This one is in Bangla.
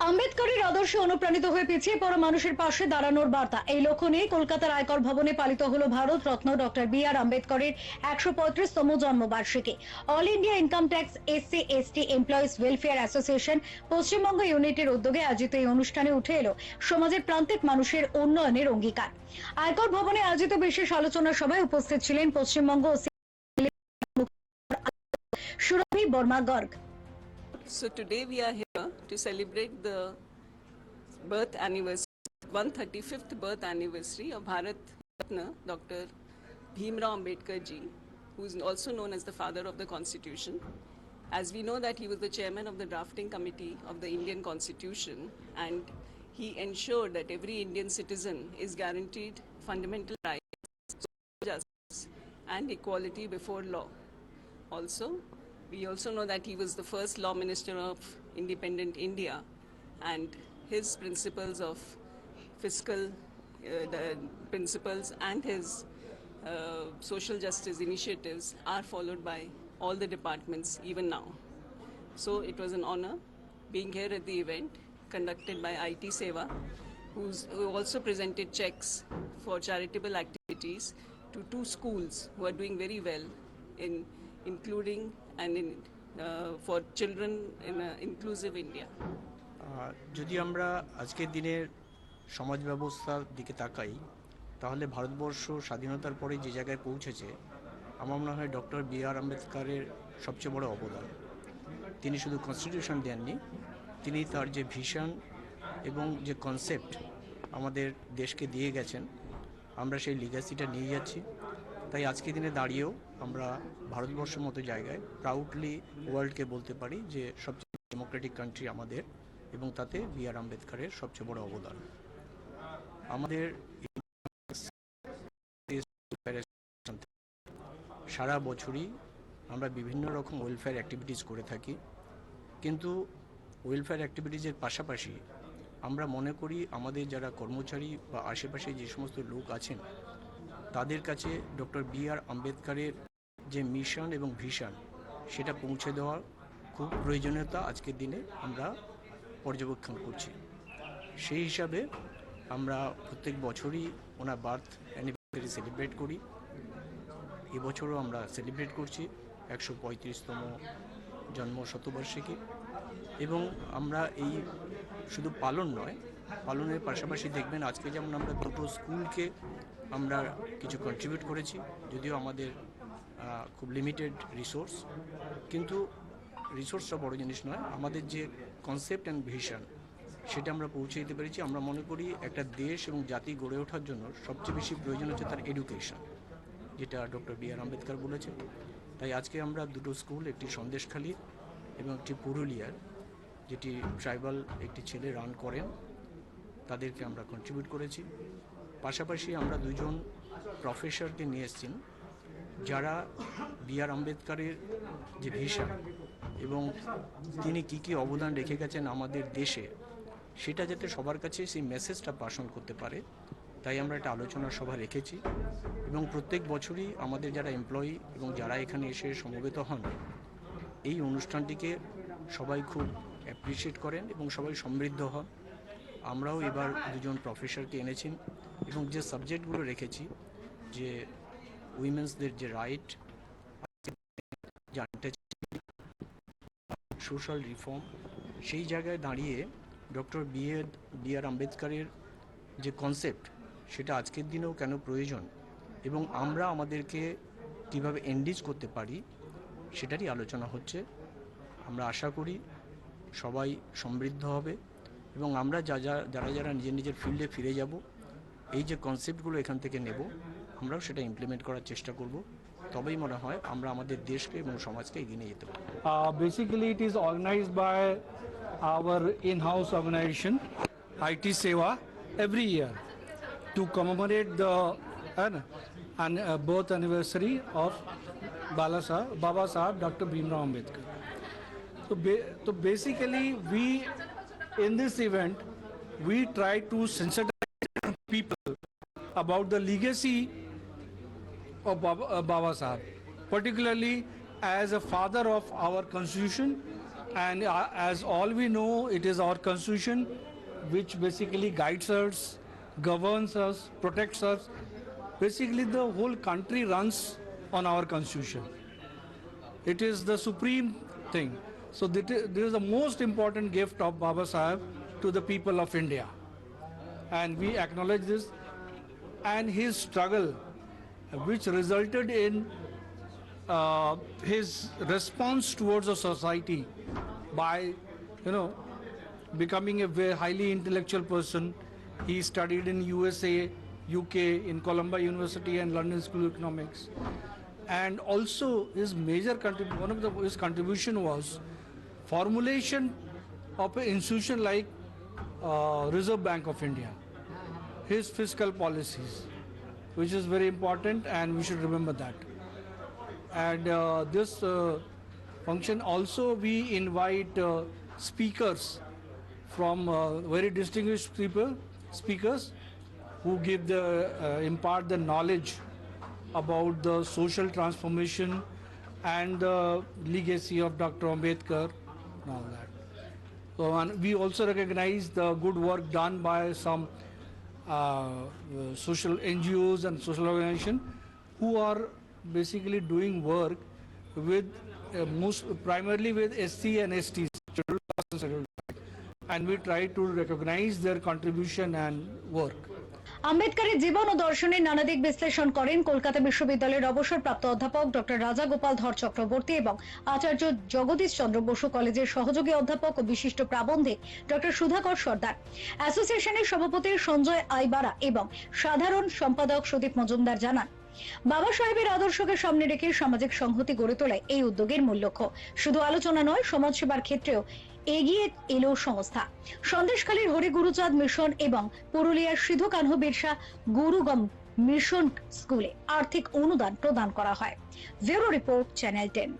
আম্বেদকরের আদর্শে অনুপ্রাণিত হয়ে পিছিয়ে পড়া মানুষের পাশে দাঁড়ানোর বার্তা, এই লক্ষ্য নিয়ে কলকাতার আয়কর ভবনে পালিত হলো ভারত রত্ন ডক্টর বি.আর. আম্বেদকরের 135তম জন্মবার্ষিকী। All India income tax SC ST employees welfare association Paschimbanga ইউনিটের উদ্যোগে আয়োজিত এই অনুষ্ঠানে উঠে এলো সমাজের প্রান্তিক মানুষের উন্নয়নের অঙ্গীকার। আয়কর ভবনে আয়োজিত বিশেষ আলোচনা সভায় উপস্থিত ছিলেন পশ্চিমবঙ্গ সুরভি Varma Garg. So today we are here to celebrate the birth anniversary, 135th birth anniversary of Bharat Ratna Dr. Bhimrao Ambedkar ji, who is also known as the father of the Constitution. As we know that he was the chairman of the drafting committee of the Indian Constitution, and he ensured that every Indian citizen is guaranteed fundamental rights, justice and equality before law. Also, we also know that he was the first law minister of independent India, and his principles of fiscal the principles and his social justice initiatives are followed by all the departments even now. So it was an honor being here at the event conducted by IT Seva, who also presented checks for charitable activities to two schools who are doing very well in including and in for children in inclusive India. যদি আমরা আজকের দিনের সমাজ ব্যবস্থার দিকে তাকাই, তাহলে ভারতবর্ষ স্বাধীনতার পরে যে জায়গায় পৌঁছেছে, আমার মনে হয় ডক্টর বি.আর. আম্বেদকরের সবচেয়ে বড় অবদান। তিনি শুধু কনস্টিটিউশন দেননি, তিনি তার যে ভিশন এবং যে কনসেপ্ট আমাদের দেশকে দিয়ে গেছেন, আমরা সেই লিগ্যাসিটা নিয়ে যাচ্ছি। তাই আজকের দিনে দাঁড়িয়েও আমরা ভারতবর্ষের মতো জায়গায় প্রাউডলি ওয়ার্ল্ডকে বলতে পারি যে সবচেয়ে ডেমোক্রেটিক কান্ট্রি আমাদের, এবং তাতে বি.আর. আম্বেদকরের সবচেয়ে বড় অবদান। আমাদের সারা বছরই আমরা বিভিন্ন রকম ওয়েলফেয়ার অ্যাক্টিভিটিস করে থাকি, কিন্তু ওয়েলফেয়ার অ্যাক্টিভিটিসের পাশাপাশি আমরা মনে করি আমাদের যারা কর্মচারী বা আশেপাশে যে সমস্ত লোক আছেন, তাদের কাছে ডক্টর বি.আর. আম্বেদকরের যে মিশন এবং ভিশন, সেটা পৌঁছে দেওয়ার খুব প্রয়োজনীয়তা আজকের দিনে আমরা পর্যবেক্ষণ করছি। সেই হিসাবে আমরা প্রত্যেক বছরই ওনার বার্থ অ্যানিভার্সারি সেলিব্রেট করি। এবছরও আমরা সেলিব্রেট করছি 135তম জন্ম শতবার্ষিকী, এবং আমরা এই শুধু পালন নয়, পালনের পাশাপাশি দেখবেন আজকে যেমন আমরা দুটো স্কুলকে আমরা কিছু কন্ট্রিবিউট করেছি, যদিও আমাদের খুব লিমিটেড রিসোর্স, কিন্তু রিসোর্সটা বড় জিনিস নয়, আমাদের যে কনসেপ্ট অ্যান্ড ভিশন সেটা আমরা পৌঁছে দিতে পেরেছি। আমরা মনে করি একটা দেশ এবং জাতি গড়ে ওঠার জন্য সবচেয়ে বেশি প্রয়োজন হচ্ছে তার এডুকেশন, যেটা ডক্টর বি.আর. আম্বেদকর বলেছেন। তাই আজকে আমরা দুটো স্কুল, একটি সন্দেশখালী এবং একটি পুরুলিয়ার, যেটি ট্রাইবাল একটি ছেলে রান করেন, তাদেরকে আমরা কন্ট্রিবিউট করেছি। পাশাপাশি আমরা দুজন প্রফেসরকে নিয়ে এসেছি, যারা বি.আর. আম্বেদকরের যে ভিশন এবং তিনি কী কী অবদান রেখে গেছেন আমাদের দেশে, সেটা যাতে সবার কাছে সেই মেসেজটা পাসন করতে পারে, তাই আমরা একটা আলোচনা সভা রেখেছি। এবং প্রত্যেক বছরই আমাদের যারা এমপ্লয়ি এবং যারা এখানে এসে সমবেত হন, এই অনুষ্ঠানটিকে সবাই খুব অ্যাপ্রিসিয়েট করেন এবং সবাই সমৃদ্ধ হন। আমরাও এবার দুজন প্রফেসরকে এনেছি এবং যে সাবজেক্টগুলো রেখেছি, যে উইমেন্সদের যে রাইট, সোশ্যাল রিফর্ম, সেই জায়গায় দাঁড়িয়ে ডক্টর বি.আর. আম্বেদকরের যে কনসেপ্ট, সেটা আজকের দিনেও কেন প্রয়োজন এবং আমরা আমাদেরকে কীভাবে এনগেজ করতে পারি, সেটারই আলোচনা হচ্ছে। আমরা আশা করি সবাই সমৃদ্ধ হবে এবং আমরা যারা নিজের নিজের ফিল্ডে ফিরে যাব, এই যে কনসেপ্টগুলো এখান থেকে নেব, আমরাও সেটা ইমপ্লিমেন্ট করার চেষ্টা করব। তবেই মনে হয় আমরা আমাদের দেশকে এবং সমাজকে এগিয়ে নিয়ে যেতে পারব। Basically it is organized by our in-house organization IT Seva every year to commemorate the birth anniversary of Baba Saheb Dr. Bhimrao Ambedkar. So basically we in this event we try to sensitize people about the legacy of Baba Saheb, particularly as a father of our constitution And as all we know, it is our constitution which basically guides us, governs us, protects us. Basically, the whole country runs on our constitution. It is the supreme thing. So this is the most important gift of Baba Saheb to the people of India. And we acknowledge this. And his struggle, which resulted in his response towards the society by, becoming a very highly intellectual person. He studied in USA, UK, in Columbia University and London School of Economics. And also his major one of his contribution was formulation of an institution like Reserve Bank of India, his fiscal policies, which is very important and we should remember that. And this function also we invite speakers from very distinguished speakers who give impart the knowledge about the social transformation and the legacy of Dr. Ambedkar and all that. So, and we also recognize the good work done by some social NGOs and social organizations who are basically doing work with primarily with SC and STs, scheduled castes and scheduled tribes. And we try to recognize their contribution and work. আম্বেদকরের জীবন ও দর্শনের নানা দিক বিশ্লেষণ করেন কলকাতা বিশ্ববিদ্যালয়ের অবসরপ্রাপ্ত অধ্যাপক ডক্টর রাজা গোপাল ধর চক্রবর্তী এবং আচার্য জগদীশ চন্দ্র বসু কলেজের সহযোগী অধ্যাপক ও বিশিষ্ট প্রাবন্ধিক ডক্টর সুধাকর সর্দার, অ্যাসোসিয়েশনের সভাপতি সঞ্জয় আইবারা এবং সাধারণ সম্পাদক সুদীপ মজুমদার জানান, বাবা সাহেবের আদর্শকে সামনে রেখে সামাজিক সংহতি গড়ে তোলায় এই উদ্যোগের মূল লক্ষ্য। শুধু আলোচনা নয়, সমাজসেবার ক্ষেত্রেও এগিয়ে এলো সংস্থা। সন্দেশখালীর হরি গুরুচাঁদ মিশন এবং পুরুলিয়ার সিধু কানহু বিরসা গুরুগম মিশন স্কুলে আর্থিক অনুদান প্রদান করা হয়। Bureau report, channel 10।